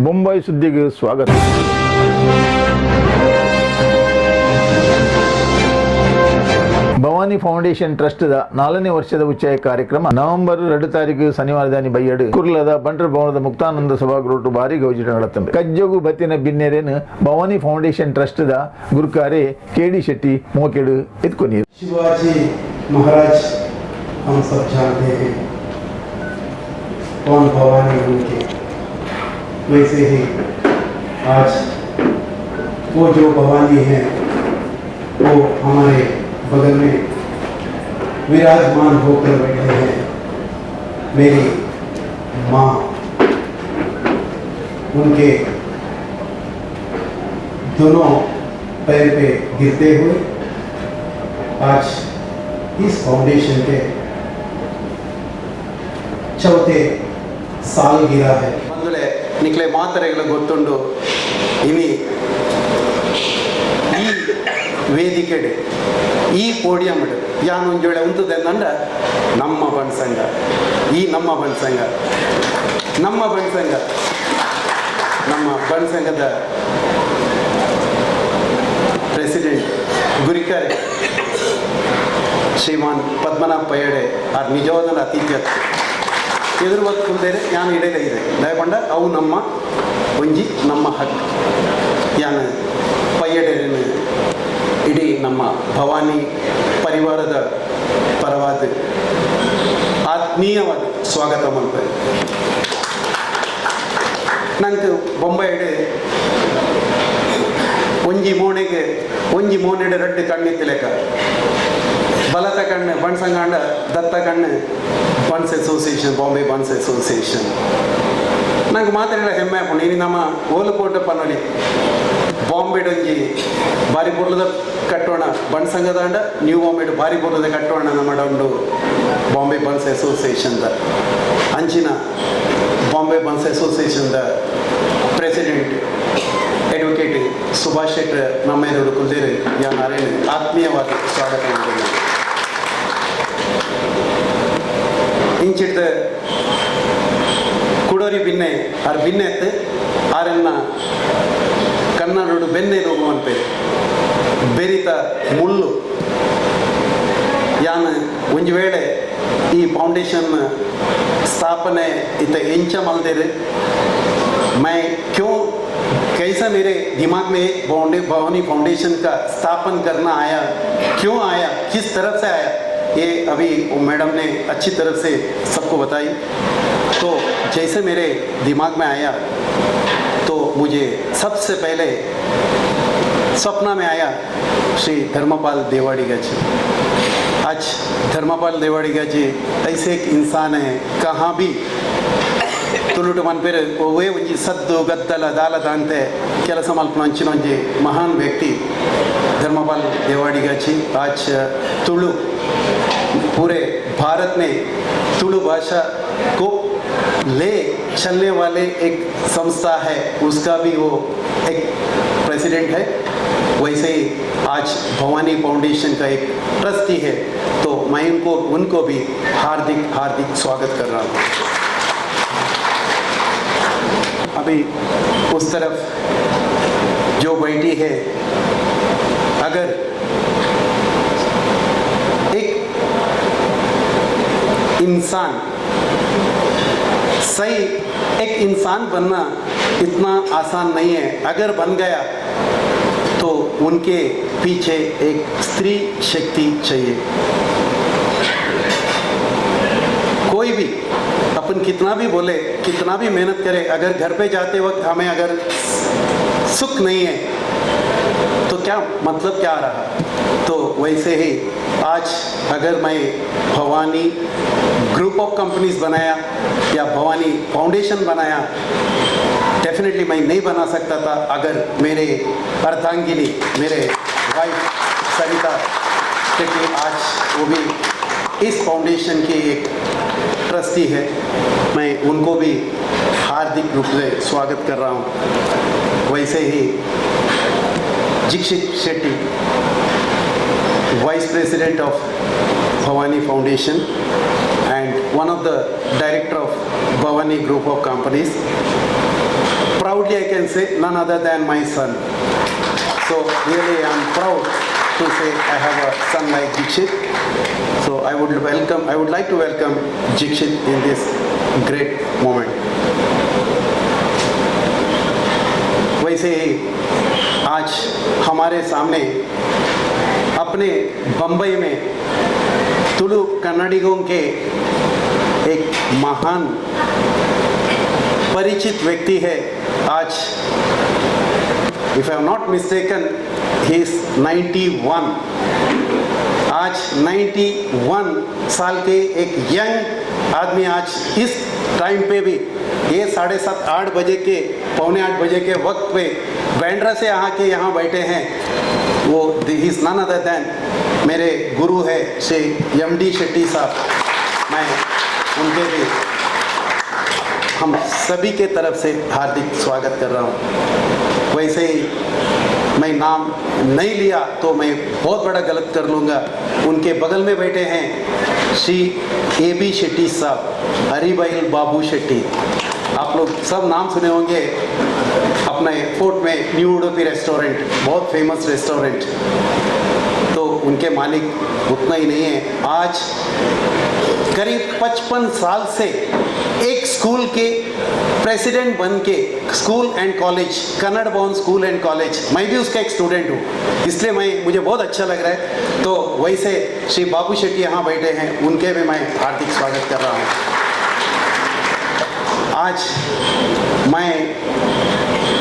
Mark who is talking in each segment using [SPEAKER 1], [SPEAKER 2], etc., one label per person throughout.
[SPEAKER 1] ಬೊಂಬಾಯಿ ಸುದ್ದಿಗೆ ಸ್ವಾಗತ. Bhavani foundation trust 4ನೇ ವರ್ಷದ ಉಚ್ಚಯ ಕಾರ್ಯಕ್ರಮ ನವೆಂಬರ್ 2 ತಾರೀಕು ಶನಿವಾರದಾನಿ ಬೈಯಡು ಕುರ್ಲದ ಬಂಟರ್ ಭವನದ ಮುಕ್ತಾನಂದ ಸಭಾಗೃಹ ಬಾರಿ ಗೌಜಿಟ ನಡತಂದೆ. ಕಜ್ಜೋಗು ಬತ್ತಿನ ಬಿನ್ನೆರೇನು ಭವಾನಿ ಫೌಂಡೇಶನ್ ಟ್ರಸ್ಟ್ ಗುರುಕಾರೆ KD शेट्टी मोकेಡು ಎತ್ಕೊनीರು.
[SPEAKER 2] शिवाजी महाराज हम सब जानते हैं कौन भवानी उनके, वैसे ही आज वो जो भवानी है वो हमारे बगल में विराजमान होकर बैठे हैं. मेरी माँ, उनके दोनों पैर पे गिरते हुए आज इस फाउंडेशन के चौथे साल गिरा है.
[SPEAKER 3] ಬಂದಲೆ ನಿಕ್ಲೆ ಮಾತರೆಗಳ ಗೊತ್ತುಂಡು ಇನಿ ಈ ವೇದಿಕೆಡೆ ಈ ಪೋಡಿಯಂ ಯಾನು ಒಂಜೋಳೆ ಉಂತದೆಂದಂಡ ನಮ್ಮ ಬಣ್ಸಂಗ ನಮ್ಮ ಬಣ್ಸಂಗದ ಪ್ರೆಸಿಡೆಂಟ್ ಗುರಿಕರೆ ಶ್ರೀಮಾನ್ ಪದ್ಮನಾಭ ಪಯ್ಯಡೆ ಆ ನಿಜವಾದ ಅತಿಥ್ಯ ಎದುರು ಹೊತ್ತು ಕುಂದೇರೆ ಯಾನು ಇಡೀದೇ ಇದೆ ದಯಕೊಂಡ ಅವು ನಮ್ಮ ಹಕ್ಕು ಯಾನು ಪಯ್ಯಡೆರೇನು ಇಡೀ ನಮ್ಮ ಭವಾನಿ ಪರಿವಾರದ ಪರವಾದ ಆತ್ಮೀಯವಾದ ಸ್ವಾಗತ ಮಾಡ್ತಾರೆ. ನಂಗೆ ಬೊಂಬಾಯಿಡೆ ಒಂಜಿ ಮೋನೆಡೆ ರಡ್ಡು ಕಣ್ಣಿತ್ತು ಲೆಕ್ಕ ಬಲತ ಕಣ್ಣು ಬಣ್ಸಂಗಾಂಡ ದತ್ತ ಕಣ್ಣು buns association, Bombay buns association ನಂಗೆ ಮಾತಾಡಿದ ಹೆಮ್ಮೆ ಹಾಕೊಂಡು ಇನ್ನು ನಮ್ಮ ಓಲುಕೋಟ ಪನ್ನೊಲಿ ಬಾಂಬೆಡೊಂಜಿ ಬಾರಿ ಬುರ್ಲದ ಕಟ್ಟೋಣ ಬಣ್ಸಂಗದಾಂಡ ನ್ಯೂ ಬಾಂಬೆಡು ಬಾರಿ ಬುರ್ಲದ ಕಟ್ಟೋಣ ನಮ್ಮಡೊಂದು ಬಾಂಬೆ ಬನ್ಸ್ ಅಸೋಸಿಯೇಷನ್ದ ಅಂಚಿನ ಬಾಂಬೆ ಬನ್ಸ್ ಅಸೋಸಿಯೇಷನ್ದ ಪ್ರೆಸಿಡೆಂಟ್ ಅಡ್ವೊಕೇಟ್ ಸುಭಾಷ್ ಶೆಟ್ಟರ್ ನಮ್ಮ ಎದುರು ಕುಲ್ದೇರು ಯಾ ನಾರಾಯಣ ಆತ್ಮೀಯವಾದ ಸ್ವಾಗತ ಮಾಡಿದ್ದೇನೆ. ಇಂಚಿಡ್ದ ಕುಡೋರಿ ಬಿನ್ನೆ ಆರ್ ಬಿನ್ನೆ ಎತ್ತು ಆರನ್ನ ಕನ್ನಡೋಡು ಬೆನ್ನೆ ಹೋಗುವಂತೆ ಬೆರಿತ ಮುಳ್ಳು ಯಾನು ಒಂದು ವೇಳೆ ಈ ಫೌಂಡೇಶನ್ ಸ್ಥಾಪನೆ ಇತ್ತ ಎಂಚ ಮಲ್ದೇರು मैं कैसा मेरे दिमाग में भवानी फाउंडेशन का स्थापन करना आया, क्यों आया, किस तरफ से आया, ये अभी मैडम ने अच्छी तरफ से सबको बताई. तो जैसे मेरे दिमाग में आया तो मुझे सबसे पहले सपना में आया श्री धर्मपाल देवाड़िया जी. आज धर्मपाल देवाड़िया जी ऐसे एक इंसान है, कहाँ भी ತುಳುಟು ಮನ್ಪೇರು ಒವ್ವೇ ಒಂಜಿ ಸದ್ದು ಗದ್ದಲ ದಾಲದ ಅಂತೆ ಕೆಲಸ ಮಲ್ಪನಂಚಿನ ಒಂಜಿ ಮಹಾನ್ ವ್ಯಕ್ತಿ धर्मपाल देवाड़िया जी. आज तुलु पूरे भारत में तुलु भाषा को ले चलने वाले एक संस्था है, उसका भी वो एक प्रेसिडेंट है. वैसे ही आज भवानी फाउंडेशन का एक ट्रस्टी है, तो मैं उनको भी हार्दिक स्वागत कर रहा हूँ. अभी उस तरफ जो बैठी है, अगर एक इंसान सही एक इंसान बनना इतना आसान नहीं है. अगर बन गया तो उनके पीछे एक स्त्री शक्ति चाहिए. कोई भी अपन कितना भी बोले, कितना भी मेहनत करे, अगर घर पे जाते वक्त हमें अगर सुख नहीं है तो क्या मतलब क्या रहा. तो वैसे ही आज अगर मैं भवानी ग्रुप ऑफ कंपनीज बनाया या भवानी फाउंडेशन बनाया, डेफिनेटली मैं नहीं बना सकता था अगर मेरे अर्धांगिनी मेरे वाइफ सरिता शेट्टी आज वो भी इस फाउंडेशन की एक ट्रस्टी है. मैं उनको भी हार्दिक रूप से स्वागत कर रहा हूँ. वैसे ही Dikshit Shetty, vice president of Bhavani foundation and one of the director of Bhavani Group of Companies. proudly I can say none other than my son. So really I am proud to say I have a son like Dikshit. So I would like to welcome Dikshit in this great moment. वैसे ही आज हमारे सामने अपने बम्बई में तुलु कन्नडिगों के एक महान परिचित व्यक्ति है आज, if I am not mistaken he is 91। आज 91 साल के एक यंग आदमी आज इस टाइम पे भी ये 7:30 8 बजे के 7:45 बजे के वक्त पे बैंड्रा से आके यहाँ बैठे हैं। वो इज नन अदर देन मेरे गुरु है श्री MD शेट्टी साहब। मैं उनके भी हम सभी के तरफ से हार्दिक स्वागत कर रहा हूँ। वैसे ही मैं नाम नहीं लिया तो मैं बहुत बड़ा गलत कर लूँगा। उनके बगल में बैठे हैं श्री AB शेट्टी साहब, हरिभाई बाबू शेट्टी। आप लोग सब नाम सुने होंगे अपने फोर्ट में न्यू उडुपी रेस्टोरेंट, बहुत फेमस रेस्टोरेंट। तो उनके मालिक उतना ही नहीं है, आज करीब 55 साल से एक स्कूल के प्रेसिडेंट बन के स्कूल एंड कॉलेज, कन्नड़ भवन स्कूल एंड कॉलेज, मैं भी उसका एक स्टूडेंट हूँ, इसलिए मुझे बहुत अच्छा लग रहा है। तो वैसे श्री बाबू शेट्टी यहाँ बैठे हैं, उनके भी मैं हार्दिक स्वागत कर रहा हूँ। आज मैं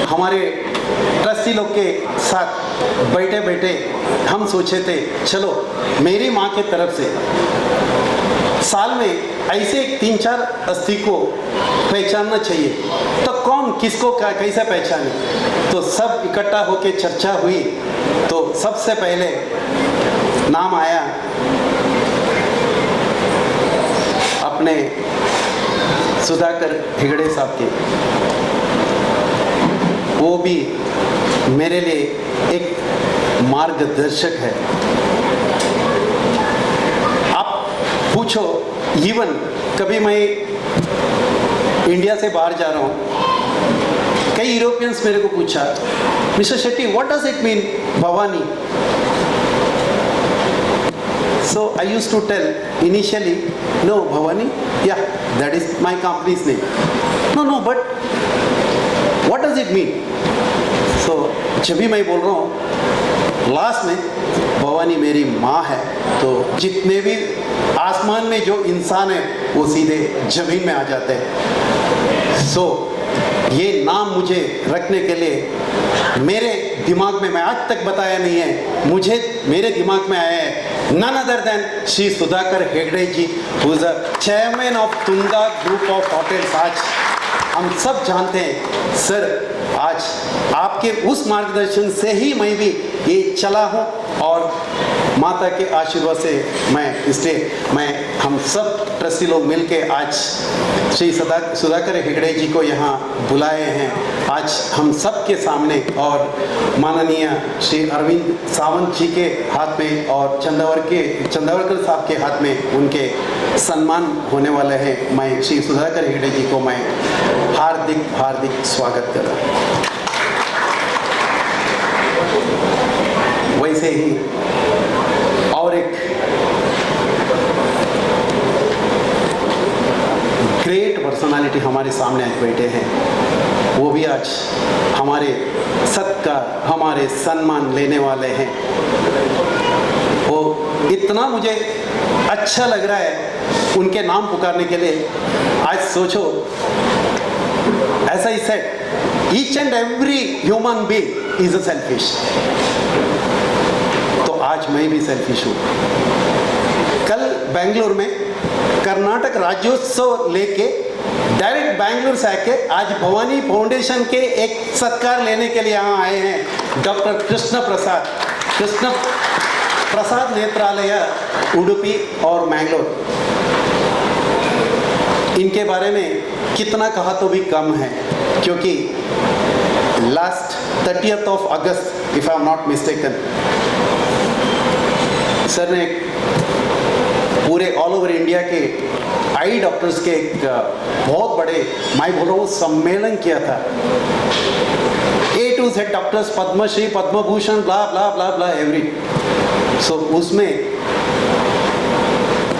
[SPEAKER 3] हमारे ट्रस्टी लोग के साथ बैठे बैठे हम सोचे थे चलो मेरी माँ के तरफ से साल में ऐसे 3-4 अस्थि को पहचानना चाहिए, तो कौन किसको कैसे पहचाने। तो सब इकट्ठा होके चर्चा हुई, तो सबसे पहले नाम आया अपने सुधाकर हेगड़े साहब के। वो भी मेरे लिए एक मार्गदर्शक है। आप पूछो, इवन कभी मैं इंडिया से बाहर जा रहा हूँ, कई यूरोपियंस मेरे को पूछा, mister Shetty what does it mean Bhavani. So I used to tell initially, no, Bhavani, yeah, that is my company's name. No, but what does it mean? So जब भी मैं बोल रहा हूँ लास्ट में भवानी मेरी माँ है, तो जितने भी आसमान में जो इंसान है वो सीधे जमीन में आ जाते हैं। So ये नाम मुझे रखने के लिए मेरे दिमाग में, मैं आज तक बताया नहीं है, मुझे मेरे दिमाग में आया है none other than Shri Sudhakar Hegde ji, who is a chairman of Tunga group of hotels. आज हम सब जानते हैं सर, आज आपके उस मार्गदर्शन से ही मैं भी ये चला हूँ, और माता के आशीर्वाद से मैं हम सब ट्रस्टी लोग मिलके आज श्री सुधाकर हेगड़े जी को यहाँ बुलाए हैं आज हम सब के सामने। और माननीय श्री अरविंद सावंत जी के हाथ में और चंदावरकर साहब के हाथ में उनके सम्मान होने वाले हैं। मैं श्री सुधाकर हेगड़े जी को मैं हार्दिक स्वागत कर रहा हूँ। वैसे ही और एक ग्रेट पर्सनालिटी हमारे सामने आज बैठे हैं, वो भी आज हमारे सत्कार, हमारे सम्मान लेने वाले हैं। वो इतना मुझे अच्छा लग रहा है उनके नाम पुकारने के लिए। आज सोचो, ऐसा he said, each and every human being is a selfish. तो आज मैं भी सेल्फिश हूँ। कल बेंगलुरु में कर्नाटक राज्योत्सव लेके डायरेक्ट बेंगलुरु से आके आज भवानी फाउंडेशन के एक सत्कार लेने के लिए यहाँ आए हैं डॉक्टर कृष्ण प्रसाद नेत्रालय उडुपी और मैंगलोर। इनके बारे में कितना कहा तो भी कम है, क्योंकि last 30th of August if I am not mistaken, sir ने पूरे ऑल ओवर इंडिया के आई डॉक्टर्स के एक बहुत बड़े, मैं बोल रहा हूँ, सम्मेलन किया था। A to Z doctors, Padmashri, Padma Bhushan, blah blah blah blah every. So उसमें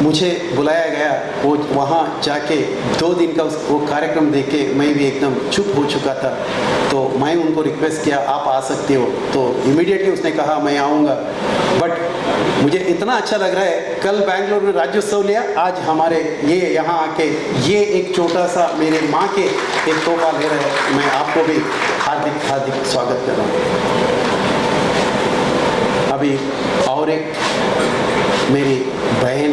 [SPEAKER 3] मुझे बुलाया गया। वो वहाँ जाके 2 दिन का वो कार्यक्रम देख के मैं भी एकदम चुप हो चुका था। तो मैं उनको रिक्वेस्ट किया, आप आ सकते हो? तो इमीडिएटली उसने कहा मैं आऊँगा। बट मुझे इतना अच्छा लग रहा है, कल बैंगलोर में राज्योत्सव लिया, आज हमारे ये यहाँ आके ये एक छोटा सा मेरे माँ के एक तोहफा ले रहे हैं। मैं आपको भी हार्दिक हार्दिक स्वागत कर रहा हूँ। अभी और एक मेरी बहन,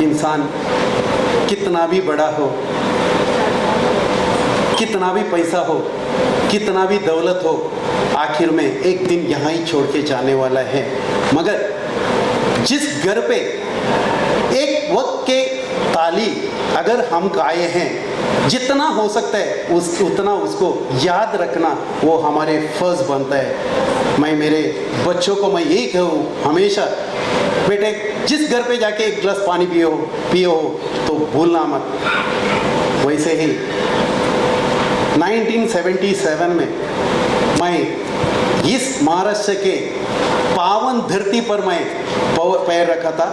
[SPEAKER 3] इंसान कितना भी बड़ा हो, कितना भी पैसा हो, कितना भी दौलत हो, आखिर में एक दिन यहाँ ही छोड़ के जाने वाला है। मगर जिस घर पे एक वक्त के ताली अगर हम गाए हैं, जितना हो सकता है उतना उसको याद रखना वो हमारे फर्ज बनता है। मैं मेरे बच्चों को मैं यही कहूँ हमेशा, बेटे जिस घर पे जाके एक गिलास पानी पियो तो भूलना मत। वैसे ही 1977 में मैं इस महाराष्ट्र के पावन धरती पर मैं पैर रखा था।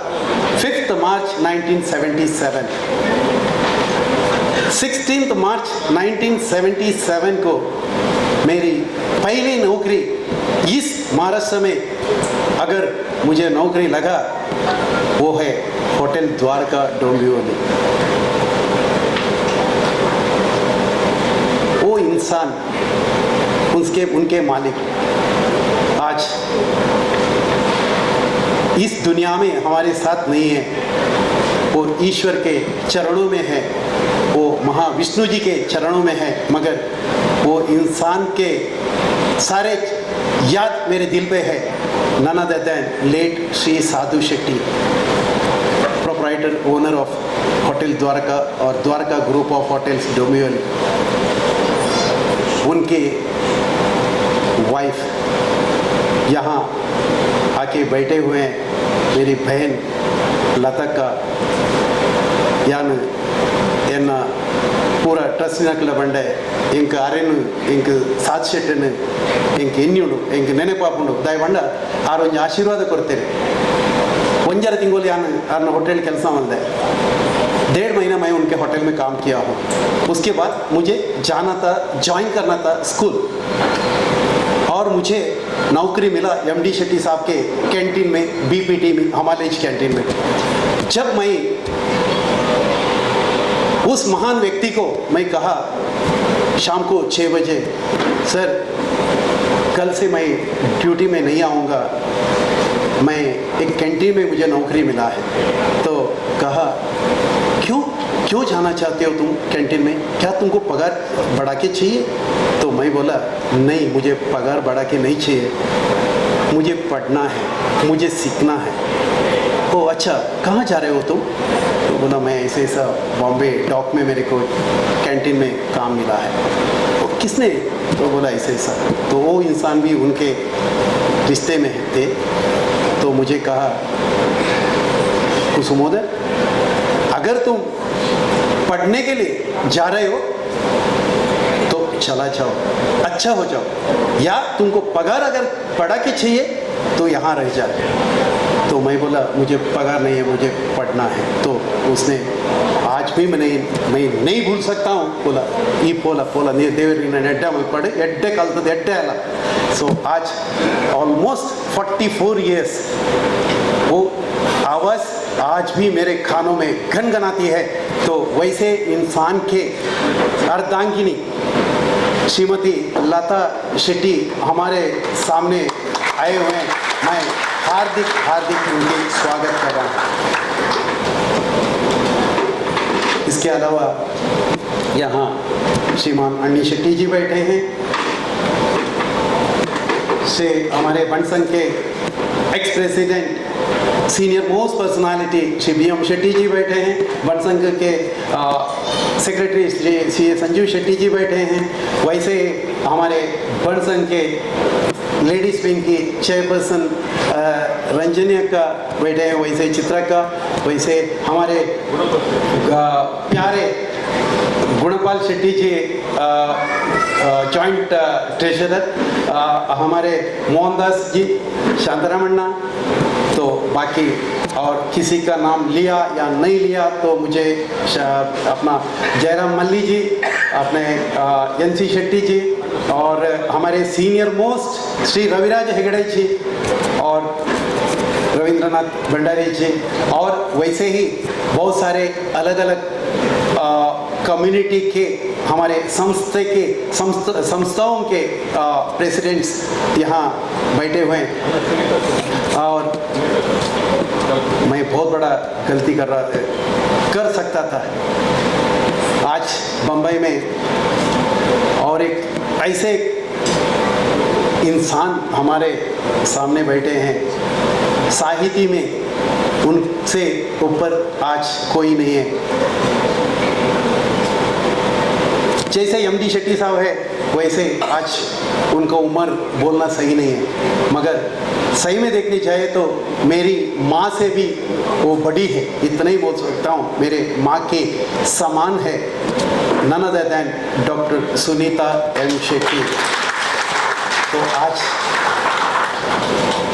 [SPEAKER 3] 5 मार्च 1977, 16 मार्च 1977 को मेरी पहली नौकरी इस महाराष्ट्र में अगर मुझे नौकरी लगा, वो है होटल द्वारका डोंबिवली। वो इंसान, उनके मालिक आज इस दुनिया में हमारे साथ नहीं है। वो ईश्वर के चरणों में है, वो महाविष्णु जी के चरणों में है। मगर वो इंसान के सारे याद मेरे दिल पे है। none other than late Shri Sadhu Shetty, proprietor owner of hotel Dwarka और Dwarka group of hotels Dombivli. उनके वाइफ यहाँ आके बैठे हुए हैं। मेरी बहन लता का यान पूरा ट्रस्ट ಬಂಡೆ ಇಂಕ ಅರೆನು ಇಂಕ ಸಾತ್ಶೆಟ್ಟನು ಇಂಕ ಎನ್ಯುಡು ಇಂಕ ನೆನೆಪಾಪುಂಡು ದಯವಂಡ ಆರೊಂದು ಆಶೀರ್ವಾದ ಕೊಡ್ತೇನೆ। ಒಂಜರ ತಿಂಗಳು यान होटल ಕೆಲಸ ಮಾಡಿದೆ। 1.5 महीना मैं उनके होटल में काम किया हूँ। उसके बाद मुझे जाना था, ज्वाइन करना था स्कूल, और मुझे नौकरी मिला MD शेट्टी साहब के कैंटीन में, BPT में, हिमालय कैंटीन में। जब मैं उस महान व्यक्ति को मैं कहा शाम को 6 बजे, सर कल से मैं ड्यूटी में नहीं आऊँगा, मैं एक कैंटीन में मुझे नौकरी मिला है। तो कहा क्यों जाना चाहते हो तुम कैंटीन में, क्या तुमको पगार बढ़ा के चाहिए? तो मैं बोला नहीं, मुझे पगार बढ़ा के नहीं चाहिए, मुझे पढ़ना है, मुझे सीखना है। ओ अच्छा, कहाँ जा रहे हो तुम? तो बोला मैं ऐसा बॉम्बे डॉक में मेरे को कैंटीन में काम मिला है। तो किसने? तो बोला ऐसा। तो वो इंसान भी उनके रिश्ते में थे। तो मुझे कहा कुसुमोदय, अगर तुम पढ़ने के लिए जा रहे हो तो चला जाओ, अच्छा हो जाओ, या तुमको पगार अगर पढ़ा के चाहिए तो यहाँ रह जाए। तो मैं बोला मुझे पगार नहीं है, मुझे पढ़ना है। तो उसने आज भी मैं नहीं भूल सकता हूँ, बोला ई पोला नी देवरिन एड्डा में पढ़े एड्डे कलतद एड्डे अला। सो आज ऑलमोस्ट 44 ईयर्स वो आवाज़ आज भी मेरे कानों में गनगनाती है। तो वैसे इंसान के अर्धांगिनी श्रीमती लता शेट्टी हमारे सामने आए हुए हैं। मैं हार्दिक उनके स्वागत कर रहा हूँ। इसके अलावा यहाँ श्रीमान अन्नी शेट्टी जी बैठे हैं, से हमारे बनसंघ के ex president senior most personality Shri BM Shetty ji बैठे हैं। बनसंघ के सेक्रेटरी श्री संजीव शेट्टी जी बैठे हैं। वैसे हमारे बनसंघ के लेडीज विंग की चेयरपर्सन रंजनी का बैठे हैं, वैसे चित्रा का, वैसे हमारे प्यारे गुणपाल शेट्टी जी जॉइंट ट्रेजरर, हमारे मोहनदास जी, शांतारामन्ना, तो बाकी और किसी का नाम लिया या नहीं लिया तो मुझे अपना जयराम मल्ली जी, अपने एनसी शेट्टी जी, और हमारे सीनियर मोस्ट श्री रविराज हेगड़े जी और रविंद्रनाथ भंडारी जी, और वैसे ही बहुत सारे अलग अलग कम्युनिटी के हमारे संस्थाओं के प्रेसिडेंट्स यहाँ बैठे हुए हैं। और मैं बहुत बड़ा गलती कर सकता था आज बम्बई में, और एक ऐसे इंसान हमारे सामने बैठे हैं, साहित्य में उनसे ऊपर आज कोई नहीं है। जैसे एमडी शेट्टी साहब है वैसे आज उनको उम्र बोलना सही नहीं है, मगर सही में देखनी चाहिए तो मेरी माँ से भी वो बड़ी है, इतना ही बोल सकता हूँ, मेरे माँ के समान है, none other than doctor Sunita M Shetty. तो आज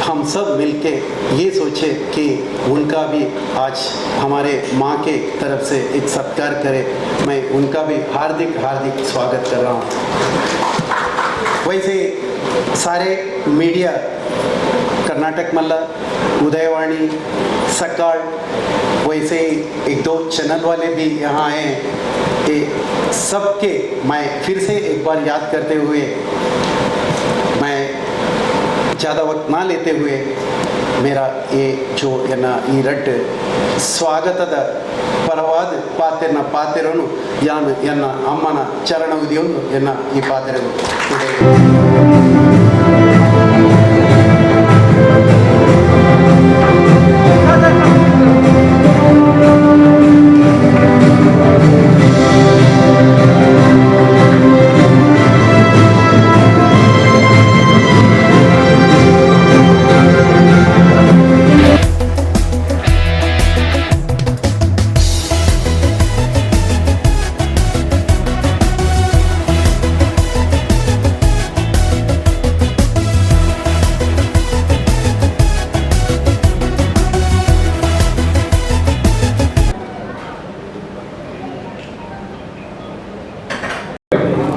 [SPEAKER 3] हम सब मिलके ये सोचे कि उनका भी आज हमारे माँ के तरफ से एक सत्कार करें। मैं उनका भी हार्दिक हार्दिक स्वागत कर रहा हूँ। वैसे सारे मीडिया, कर्नाटक मल्ला, उदयवाणी, सकाळ, वैसे एक दो चैनल वाले भी यहाँ आए हैं, कि सबके मैं फिर से एक बार याद करते हुए, मैं ज़्यादा वक्त ना लेते हुए मेरा ये जो ಈ ರಟ್ ಸ್ವಾಗತದ ಪರವಾದ ಪಾತೆರನ್ನ ಪಾತೆರನು ಯಾನು ಎನ್ನ ಅಮ್ಮನ ಚರಣವಿದೆಯೊಂದು ಎನ್ನ ಈ ಪಾತೆರನು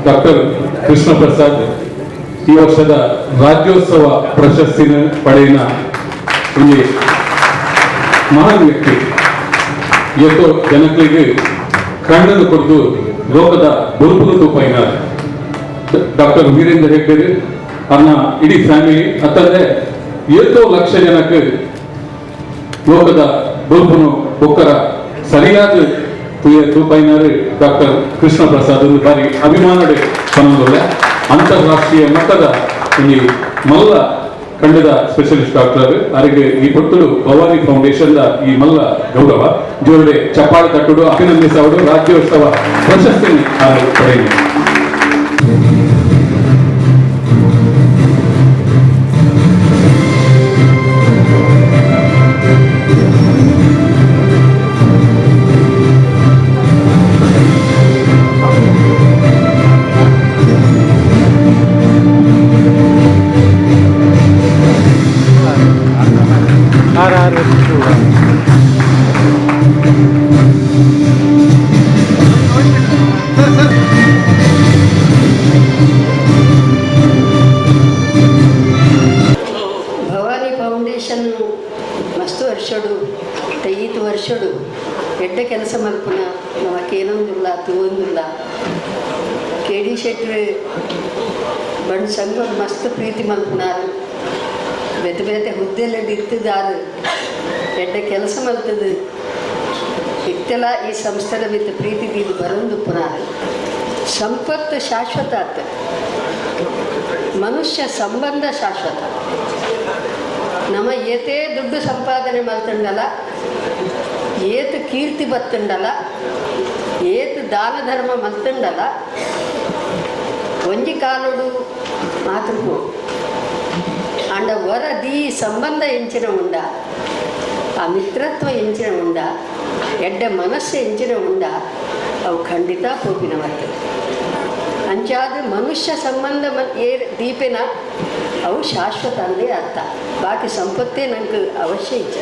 [SPEAKER 4] ಡಾಕ್ಟರ್ ಕೃಷ್ಣ ಪ್ರಸಾದ್ ಈ ವರ್ಷದ ರಾಜ್ಯೋತ್ಸವ ಪ್ರಶಸ್ತಿನ ಪಡೆಯಿನ ಒಂದು ಮಹಾನ್ ವ್ಯಕ್ತಿ. ಎಷ್ಟೋ ಜನಗಳಿಗೆ ಕಣ್ಣನ್ನು ಕೊಟ್ಟು ಲೋಕದ ಬುರುಪುರು ತೂಪೈನ ಡಾಕ್ಟರ್ ವೀರೇಂದ್ರ ಹೆಗ್ಡೆ ಅನ್ನ ಇಡೀ ಫ್ಯಾಮಿಲಿ ಅತ್ತಂದ್ರೆ ಎಷ್ಟೋ ಲಕ್ಷ ಜನಕ್ಕೆ ಲೋಕದ ಬುರುಪುನು ಒಕ್ಕರ ಸರಿಯಾದ ತೂಪೈನಾರು ಡಾಕ್ಟರ್ ಕೃಷ್ಣ ಪ್ರಸಾದ್ ಬಾರಿ ಅಭಿಮಾನಡೆ ಪನೊಂದುಲ್ಲ. ಅಂತಾರಾಷ್ಟ್ರೀಯ ಮಟ್ಟದ ಈ ಮಲ್ಲ ಖಂಡದ ಸ್ಪೆಷಲಿಸ್ಟ್ ಡಾಕ್ಟರ್ ಅವರಿಗೆ ಈ ಕೊಟ್ಟಲು ಭವಾನಿ ಫೌಂಡೇಶನ್ ಈ ಮಲ್ಲ ಗೌರವ ಜೋಡೆ ಚಪ್ಪಾಳೆ ತಟ್ಟುಡು ಅಭಿನಂದಿಸವರು ರಾಜ್ಯೋತ್ಸವ ಪ್ರಶಸ್ತಿ ಪಡೆಯಿರಿ.
[SPEAKER 5] ಭವಾನಿ ಫೌಂಡೇಶನ್ ಮಸ್ತ್ ವರ್ಷಡು 5 ವರ್ಷಡು ಎಡ್ಡ ಕೆಲಸ ಮಲ್ಪುನ ನಮಕೇನೊಂದುಲ್ಲ ತೂವೊಂದುಲ್ಲ. KD ಶೆಟ್ಟಿ ಬಂಡು ಸಂಘ ಮಸ್ತ್ ಪ್ರೀತಿ ಮಲ್ಪುನಾರು, ಬೇತೆ ಬೇತೆ ಹುದ್ದೆಲ್ಲ ಇತ್ತಿದಾರು, ಎಡ್ಡ ಕೆಲಸ ಮಲ್ತದು ಇತ್ತೆಲ್ಲ ಈ ಸಂಸ್ಥೆದ ಬಿತ್ತ ಪ್ರೀತಿ ಇದು ಬರೋದು ಪುನಾರು. ಸಂಪತ್ತು ಶಾಶ್ವತ ಆತ, ಮನುಷ್ಯ ಸಂಬಂಧ ಶಾಶ್ವತ. ನಮ್ಮ ಏತೇ ದುಡ್ಡು ಸಂಪಾದನೆ ಮಲ್ತಂಡಲ್ಲ, ಏತು ಕೀರ್ತಿ ಬತ್ತಂಡಲ್ಲ, ಏತು ದಾನ ಧರ್ಮ ಮಲ್ತಂಡಲ್ಲ, ಒಂಜಿ ಕಾಲುಡು ಮಾತೃಗೂ ಅಂಡ ವರದಿ ಸಂಬಂಧ ಎಂಚಿನ ಉಂಡ ಆ ಮಿತ್ರತ್ವ ಎಂಚಿನ ಉಂಡ ಎಡ್ಡೆ ಮನಸ್ಸು ಎಂಚಿನ ಉಂಡ ಅವು ಖಂಡಿತ ಪೋಪಿನ ಮತ್ತೆ ಅಂಚಾದ ಮನುಷ್ಯ ಸಂಬಂಧ ದೀಪಿನ ಅವು ಶಾಶ್ವತ ಅಂದೇ ಅರ್ಥ ಬಾಕಿ ಸಂಪತ್ತೇ ನಂಗೆ ಅವಶ್ಯ ಇಚ್ಛ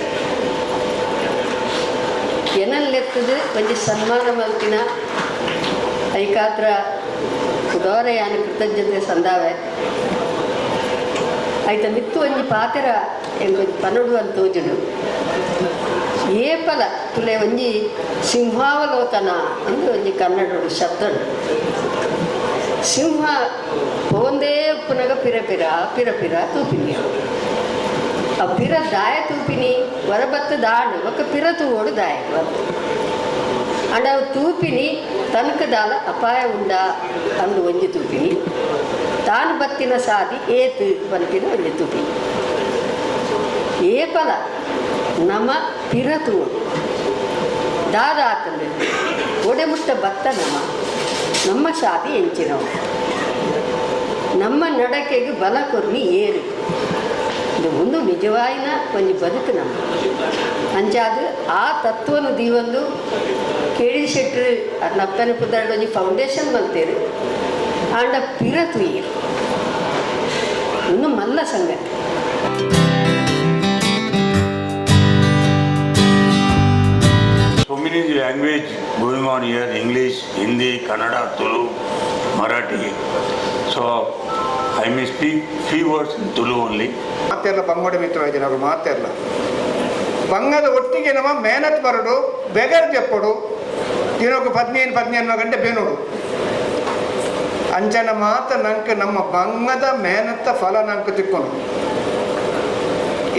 [SPEAKER 5] ಏನಲ್ಲೆತ್ತದು ಒಂಜಿ ಸನ್ಮಾನ ಮಲ್ತಿನ ಐಕಾತ್ರ ಉದಾರಯಾನ ಕೃತಜ್ಞತೆ ಸಂದಾವೆ ಆಯ್ತ ಮಿತ್ತು ಒಂಜಿ ಪಾತ್ರ ಎಂಕೊಂಜಿ ಪನಡು ಅಂತ ತೋಜುಡು ಏಪಲ ತುಲೆ ಒಂಜಿ ಸಿಂಹಾವಲೋಕನ ಅಂದ್ರೆ ಒಂಜಿ ಕನ್ನಡಡು ಶಬ್ದಡು ಸಿಂಹ ಪೋಂದೇ ಪುನಗ ಪಿರ ತೂಪಿನಿ ಆ ಪಿರ ದಾಯ ತೂಪಿನಿ ಹೊರಬತ್ತು ದಾಡು ఒక ಪಿರ ತೂವೋಡು ದಾಯ ಬತ್ತು ಅಂಡ ಅವು ತೂಪಿನಿ ತನಕ ದಾಲ ಅಪಾಯ ಉಂಡ ಅಂದು ಒಂಜಿ ತೂಪಿನಿ ತಾನು ಬತ್ತಿನ ಸಾದಿ ಏತು ಬಂತಿನ ಒಂಜಿ ತೂಪಿನಿ ಏಪಲ ನಮ ಪಿರ ತೂವೋಡು ದಾದಾತಂದು ಒಡೆಮುಟ್ಟ ಬತ್ತ ನಮ್ಮ ಸಾದಿ ಎಂಚಿನವು ನಮ್ಮ ನಡಕೆಗೆ ಬಲ ಕೊರ್ನಿ ಏರು ಇದು ಒಂದು ನಿಜವಾಯಿನ ಒಂಜಿ ಬದುಕು ನಮ್ಮ ಅಂಚಾದ ಆ ತತ್ವನು ದೀವೊಂದು ಕೇಳಿ ಶೆಟ್ರು ನಪ್ಪನ ಪುದಾರ್ಡ್ ಒಂಜಿ ಫೌಂಡೇಶನ್ ಮಲ್ತೇರು ಆಂಡ ಪಿರ ತುಯ್ಯರು ಇನ್ನು ಮಲ್ಲ ಸಂಗತಿ
[SPEAKER 6] So many language going on here, English, Hindi, Kannada, Tulu, Marathi. So I may speak few words in Tulu only.
[SPEAKER 7] ಮಾತೆಲ್ಲ ಬಂಗೋಡ ಮಿತ್ರವಾಯಿನ ಅವರು ಮಾತೆಲ್ಲ ಬಂಗದ ಒಟ್ಟಿಗೆ ನಮ್ಮ ಮೇಹನತ್ ಬರಡು ಬೆಗರ್ ತೆಪ್ಪಡು ದಿನಕ್ಕೆ 15 ಗಂಟೆ ಬೇನೋಡು ಅಂಚನ ಮಾತ ನಂಗೆ ನಮ್ಮ ಬಂಗದ ಮೇಹನತ್ತ ಫಲ ನಂಗೆ ತಿಕ್ಕೊಂಡು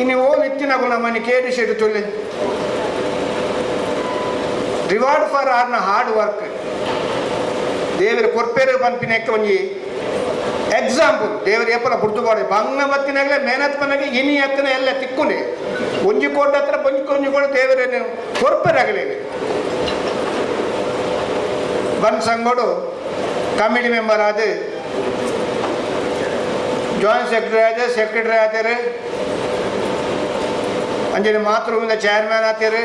[SPEAKER 7] ಇನ್ನು ಓ ನಿತ್ತಿನಗು ನಮ್ಮನ್ನು ಕೇಳಿ ಶೆಟ್ಟು ತುಳ್ಳಿ ರಿವಾರ್ಡ್ ಫಾರ್ ಆರ್ನ ಹಾರ್ಡ್ ವರ್ಕ್ ದೇವರ ಕೊರ್ಪೇರು ಪಂಪಿನಕ್ಕೆ ಒಂಜಿ ಎಕ್ಸಾಂಪಲ್ ದೇವರು ಏಪಲ ಬುಡ್ದುಗೋಡೆ ಬಂಗ ಮತ್ತಿನಾಗಲೇ ಮೇಹನತ್ ಮನೆಗೆ ಇನಿ ಹತ್ತಿನ ಎಲ್ಲ ತಿಕ್ಕೊಂಡೆ ಒಂಜಿ ಕೋಟ ಹತ್ರ ಒಂಜಿ ಕೋಟ ದೇವರೇನು ಕೊರ್ಪೇರಾಗಲೇ ಬಂದ್ ಸಂಗೋಡು ಕಮಿಟಿ ಮೆಂಬರ್ ಆದ ಜಾಯಿಂಟ್ ಸೆಕ್ರೆಟರಿ ಆತಾರೆ ಅಂಜನೆ ಮಾತೃಭೂಮಿದ ಚೇರ್ಮನ್ ಆತಾರೆ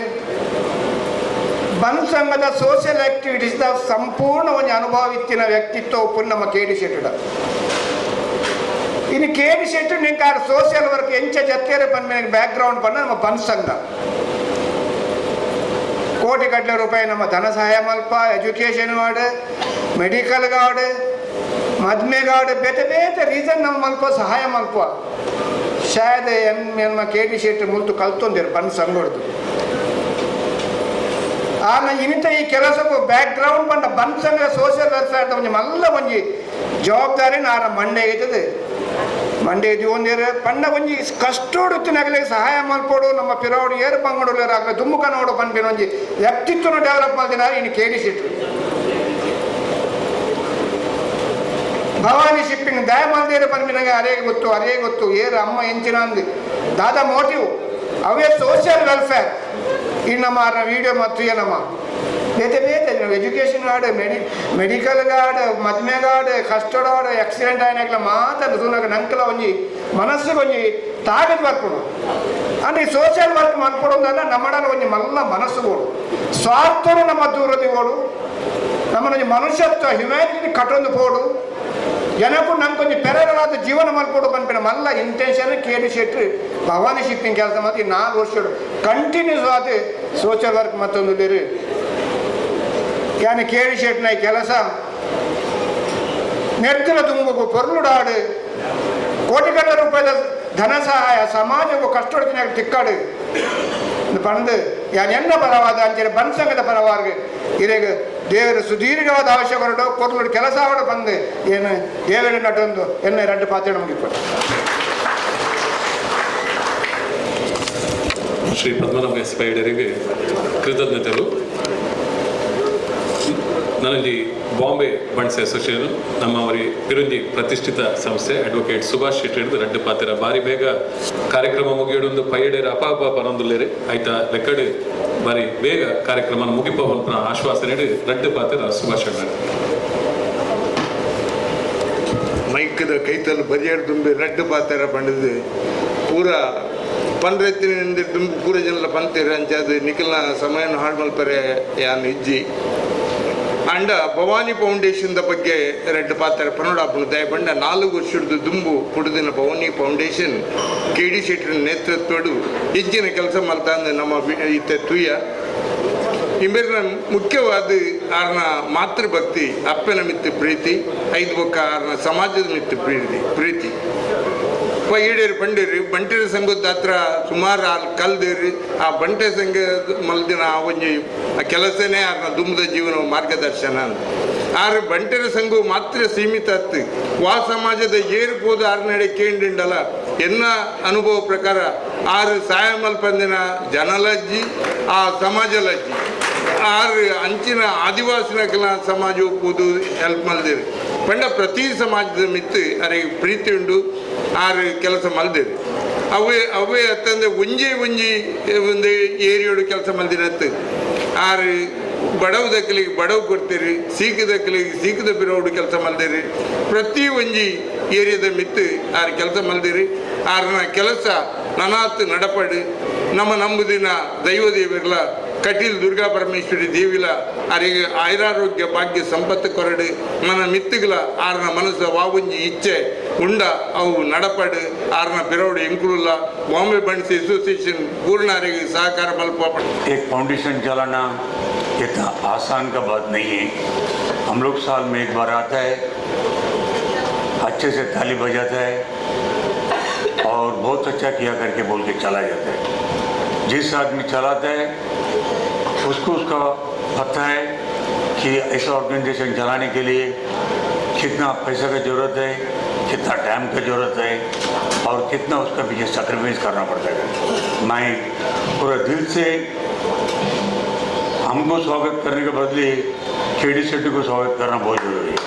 [SPEAKER 7] ಬಂದ್ ಸಂಘದ ಸೋಷಿಯಲ್ ಆಕ್ಟಿವಿಟೀಸ್ ಸಂಪೂರ್ಣ ಒಂದು ಅನುಭವಿತ್ತಿನ ವ್ಯಕ್ತಿತ್ವ ಒಪ್ಪು ನಮ್ಮ ಕೆ ಡಿ ಶೆಟ್ಟುಡ ಇನ್ನು ಕೆ ಡಿ ಶೆಟ್ಟು ನಿಂಗೆ ಸೋಷಿಯಲ್ ವರ್ಕ್ ಎಂಚ ಜತ್ತೇರೆ ಬಂದ ಬ್ಯಾಕ್ಗ್ರೌಂಡ್ ಬಂದ ನಮ್ಮ ಬಂದ್ ಸಂಘ ಕೋಟಿ ಗಟ್ಟಲೆ ರೂಪಾಯಿ ನಮ್ಮ ಧನ ಸಹಾಯ ಮಲ್ಪ ಎಜುಕೇಷನ್ ವಾರ್ಡ್ ಮೆಡಿಕಲ್ ಗಾರ್ಡ್ ಮದ್ಮೆ ಗಾರ್ಡ್ ಬೇತೆ ಬೇತೆ ರೀಸನ್ ನಮ್ಮ ಮಲ್ಪ ಸಹಾಯ ಮಲ್ಪ ಶಾಯದ ನಮ್ಮ ಕೆ ಡಿ ಶೆಟ್ಟು ಮುಲ್ತು ಕಲ್ತೊಂದಿರು ಬಂದ್ ಸಂಘದ್ದು ಆನ ಇನ್ನಿತ ಈ ಕೆಲಸಕ್ಕೂ ಬ್ಯಾಕ್ಗ್ರೌಂಡ್ ಬಂದ ಬಂದ್ ಸಂಘ ಸೋಷಿಯಲ್ ವೆಲ್ಫೇರ್ ಒಂಜಿ ಮಲ್ಲ ಒಂಜಿ ಜವಾಬ್ದಾರಿ ನಾರ ಮಂಡೆ ಐತದೆ ಮಂಡೆ ಇದು ಒಂದೇರು ಪಂಡ ಒಂಜಿ ಕಷ್ಟೋಡುತ್ತಿನಾಗಲೇ ಸಹಾಯ ಮಲ್ಪೋಡು ನಮ್ಮ ಪಿರೋಡು ಏರು ಪಂಗಡೋರಾಗಲೇ ದುಮ್ಮುಕ ನೋಡು ಪಂಪಿನ ಒಂಜಿ ವ್ಯಕ್ತಿತ್ವನ ಡೆವಲಪ್ ಮಾಡಿದ ಇನ್ನು ಕೇಳಿಸಿಟ್ರು ಭವಾನಿ ಶಿಪ್ಪಿಂಗ್ ದಯ ಮಲ್ದೇರು ಪಂಪಿನಾಗ ಅರೇ ಗೊತ್ತು ಏರು ಅಮ್ಮ ಎಂಚಿನ ಅಂದು ದಾದಾ ಮೋಟಿವ್ ಅವೇ ಸೋಷಿಯಲ್ ವೆಲ್ಫೇರ್ ಇನ್ನು ನಮ್ಮ ವಿಡಿಯೋ ಮತ್ತು ಏನಮ್ಮ ಬೇತೆ ಬೇತೆ ಎಜುಕೇಷನ್ ಗಾರ್ಡ್ ಮೆಡಿಕಲ್ ಗಾರ್ಡ್ ಮದ್ಮೆ ಗಾರ್ಡ್ ಕಸ್ಟರ್ಡ್ ಗಾರ್ಡ್ ಆಕ್ಸಿಡೆಂಟ್ ಆಯ್ನಾಗಲ ಮಾತಾಡು ಸುನಾಗ ನಂಕಲ ಒಂಜಿ ಮನಸ್ಸಿಗೆ ಒಂಜಿ ತಾಗದ್ ಬರ್ಕೊಡು ಅಂದ್ರೆ ಈ ಸೋಷಿಯಲ್ ವರ್ಕ್ ಮಾಡ್ಕೊಡೋದಲ್ಲ ನಮ್ಮಡಲ್ಲ ಒಂಜಿ ಮಲ್ಲ ಮನಸ್ಸುಗಳು ಸ್ವಾರ್ಥರು ನಮ್ಮ ದೂರದಿಗಳು ನಮ್ಮನ್ನೊಂದು ಮನುಷ್ಯತ್ವ ಹ್ಯುಮ್ಯಾನಿಟಿ ಕಟ್ಟೊಂದು ಪೋಡು ಜನಕ್ಕೂ ನಂಗೆ ಕೊಂಚ ಪೆರಲಾದ ಜೀವನ ಮಲ್ಪೋಡು ಬಂದ್ಬಿಡ ಮಲ್ಲ ಇಂಟೆನ್ಷನ್ ಕೇಳಿ ಶೆಟ್ರು ಭವಾನಿ ಶಿಪ್ಪಿಂಗ್ ಕೆಲಸ ಮತ್ತು 4 ವರ್ಷ ಕಂಟಿನ್ಯೂಸ್ ಆದ ಸೋಷಿಯಲ್ ವರ್ಕ್ ಮತ್ತೊಂದು ಬೇರೆ ಯಾನೆ ಕೇಳಿ ಶೆಟ್ನ ಈ ಕೆಲಸ ನೆತ್ತಿನ ತುಂಬು ಪೊರ್ಲುಡಾಡು ಕೋಟಿಗಟ್ಟಲೆ ರೂಪಾಯಿದ ಧನ ಸಹಾಯ ಸಮಾಜಕ್ಕೂ ಕಷ್ಟೊಡ್ತಿನಾಗ ತಿಕ್ಕಾಡು ಪಂದು ಯಾನ್ ಎನ್ನ ಪರವಾದ ಅಂಚನೆ ಬಂದ್ ಸಂಘದ ಪರವಾಗಿ ಇರೇಗ ದೇವರ ಸುದೀರ್ಘವಾದ ಅವಶ್ಯಕರು ಕೊರ್ಲು ಕೆಲಸ ಆವಡ ಬಂದು ಏನು ದೇವರ ನಟೊಂದು ಎನ್ನ 2 ಪಾತ್ರ ಮುಗಿಪಟ್ಟು
[SPEAKER 4] ಶ್ರೀ ಪದ್ಮನಾಭ ಎಸ್ ಪೈಡರಿಗೆ ಕೃತಜ್ಞತೆಗಳು. ನನಗೆ ಬಾಂಬೆ ಬಂಡ್ಸ್ ಅಸೋಸಿಯೇಷನ್ ನಮ್ಮ ಅವರಿಗೆ ಪಿರಂಜಿ ಪ್ರತಿಷ್ಠಿತ ಸಂಸ್ಥೆ ಅಡ್ವೊಕೇಟ್ ಸುಭಾಷ್ ಶೆಟ್ಟಿ ಹಿಡಿದು 2 ಪಾತ್ರ ಬಾರಿ ಬೇಗ ಕಾರ್ಯಕ್ರಮ ಮುಗಿಯೋದು ಪೈಡೇರ ಅಪಾಪ ಪರೊಂದುಲ್ಲೇರೆ ಆಯ್ತಾ ಲೆಕ್ಕಡೆ ಬಾರಿ ಬೇಗ ಕಾರ್ಯಕ್ರಮ ಮುಗಿಪವಲ್ಪನ ಆಶ್ವಾಸನೆ 2 ಪಾತ್ರ ಸುಭಾಷ್ ಶೆಟ್ಟಿ
[SPEAKER 8] ಮೈಕದ ಕೈತಲ್ಲಿ ಬರಿಯಾಡ್ದುಂಡು 2 ಪಾತ್ರ ಪಂಡದು ಪೂರ ಪಂಡ್ರೆತ್ತಿನಿಂದ ಪೂರ ಜನ ಪಂತೀರಿ ಅಂಚದು ನಿಖಿಲ್ನ ಸಮಯನ ಹಾಳು ಮಲ್ಪರೆ ಯಾನು ಇಜ್ಜಿ ಅಂಡ ಭವಾನಿ ಫೌಂಡೇಶನ್ದ ಬಗ್ಗೆ ರೆಡ್ ಪಾತ್ರ ಪನ್ನೋಡಾಪುನು ದಯಪಂಡ 4 ವರ್ಷದ ದುಂಬು ಪುಡುದಿನ ಭವಾನಿ ಫೌಂಡೇಶನ್ KD ಶೆಟ್ಟರ್ ನೇತೃತ್ವಡು ಇಜ್ಜಿನ ಕೆಲಸ ಮಲ್ತಂದು ನಮ್ಮ ಇತ್ತೆ ತುಯ್ಯ ಇಂಬೆರ್ನ ಮುಖ್ಯವಾದ ಆರ್ನ ಮಾತೃಭಕ್ತಿ ಅಪ್ಪನ ಮಿತ್ತು ಪ್ರೀತಿ ಐದು ಬೊಕ್ಕ ಆರ್ನ ಸಮಾಜದ ಮಿತ್ತು ಪ್ರೀತಿ ಈಡೇರಿ ಬಂಡೇರಿ ಬಂಟೆರ ಸಂಘದ ಹತ್ರ ಸುಮಾರು ಅಲ್ಲಿ ಕಲ್ದೇರಿ ಆ ಬಂಟೆ ಸಂಘ ಮಲ್ದಿನ ಆ ಒಂಜಿ ಆ ಕೆಲಸನೇ ಆರ್ನ ದುಂಬದ ಜೀವನ ಮಾರ್ಗದರ್ಶನ ಆರು ಬಂಟೆರ ಸಂಘವು ಮಾತ್ರ ಸೀಮಿತ ಹತ್ತು ಸಮಾಜದ ಏರ್ಬೋದು ಆರ್ನಡೆ ಕೇಂದ್ರಿಂಡಲ್ಲ ಎನ್ನ ಅನುಭವ ಪ್ರಕಾರ ಆರು ಸಹಾಯ ಮಲ್ಪಂದಿನ ಜನಲಜ್ಜಿ ಆ ಸಮಾಜಲಜ್ಜಿ ಆರು ಅಂಚಿನ ಆದಿವಾಸಿನ ಕೆಲ ಸಮಾಜ ಒಪ್ಪುವುದು ಹೆಲ್ಪ್ ಮಲ್ದಿರಿ ಪಂಡ ಪ್ರತಿ ಸಮಾಜದ ಮಿತ್ತು ಅರಿಗೆ ಪ್ರೀತಿ ಉಂಡು ಆರು ಕೆಲಸ ಮಲ್ದಿರಿ ಅವೇ ಅತ್ತಂದ್ರೆ ಒಂಜಿ ಒಂದು ಏರಿಯೋಡು ಕೆಲಸ ಮಲ್ದಿರತ್ತು ಆರು ಬಡವ ದಕ್ಕಲಿಗೆ ಬಡವ ಕೊಡ್ತೀರಿ ಸೀಕದಕ್ಕಲಿಗೆ ಸೀಕದ ಬಿರೋಡು ಕೆಲಸ ಮಲ್ದಿರಿ ಪ್ರತಿ ಒಂಜಿ ಏರಿಯಾದ ಮಿತ್ತು ಆರು ಕೆಲಸ ಮಲ್ದಿರಿ ಆರನ ಕೆಲಸ ನನಾತ್ ನಡಪಡು ನಮ್ಮ ನಂಬುದಿನ ದೈವದೇವಿರ್ಲ ಕಟೀಲ್ ದುರ್ಗಾ ಪರಮೇಶ್ವರಿ ದೇವಿಲ ಅರಿಗೆ ಆಯುರಾರೋಗ್ಯ ಭಾಗ್ಯ ಸಂಪತ್ತು ಕೊರಡು ಮನ ಮಿತ್ತುಗಳ ಆರ್ನ ಮನಸ್ಸು ವಾವುಂಜಿ ಇಚ್ಛೆ ಉಂಡ ಅವು ನಡಪಡು ಆರ್ನ ಪಿರೋಡು ಎಂಕುಲ್ಲ ಬಾಂಬೆ ಬಣ್ಸ್ एसोसिएशन पूर्ण आरेगी सहकार मल्प
[SPEAKER 6] एक फाउंडेशन चलाना इतना आसान का बात नहीं है। हम लोग साल में एक बार आता है, अच्छे से ताली बजाता है और बहुत अच्छा किया करके बोल के चला जाता है। जिस आदमी चलाता है उसको उसका पता है कि ऐसा ऑर्गेनाइजेशन चलाने के लिए कितना पैसा का ज़रूरत है, कितना टाइम का ज़रूरत है और कितना उसका पीछे सैक्रिफाइस करना पड़ता है। मैं पूरा दिल से हमको स्वागत करने के बदले KD शेट्टी को स्वागत करना बहुत ज़रूरी है।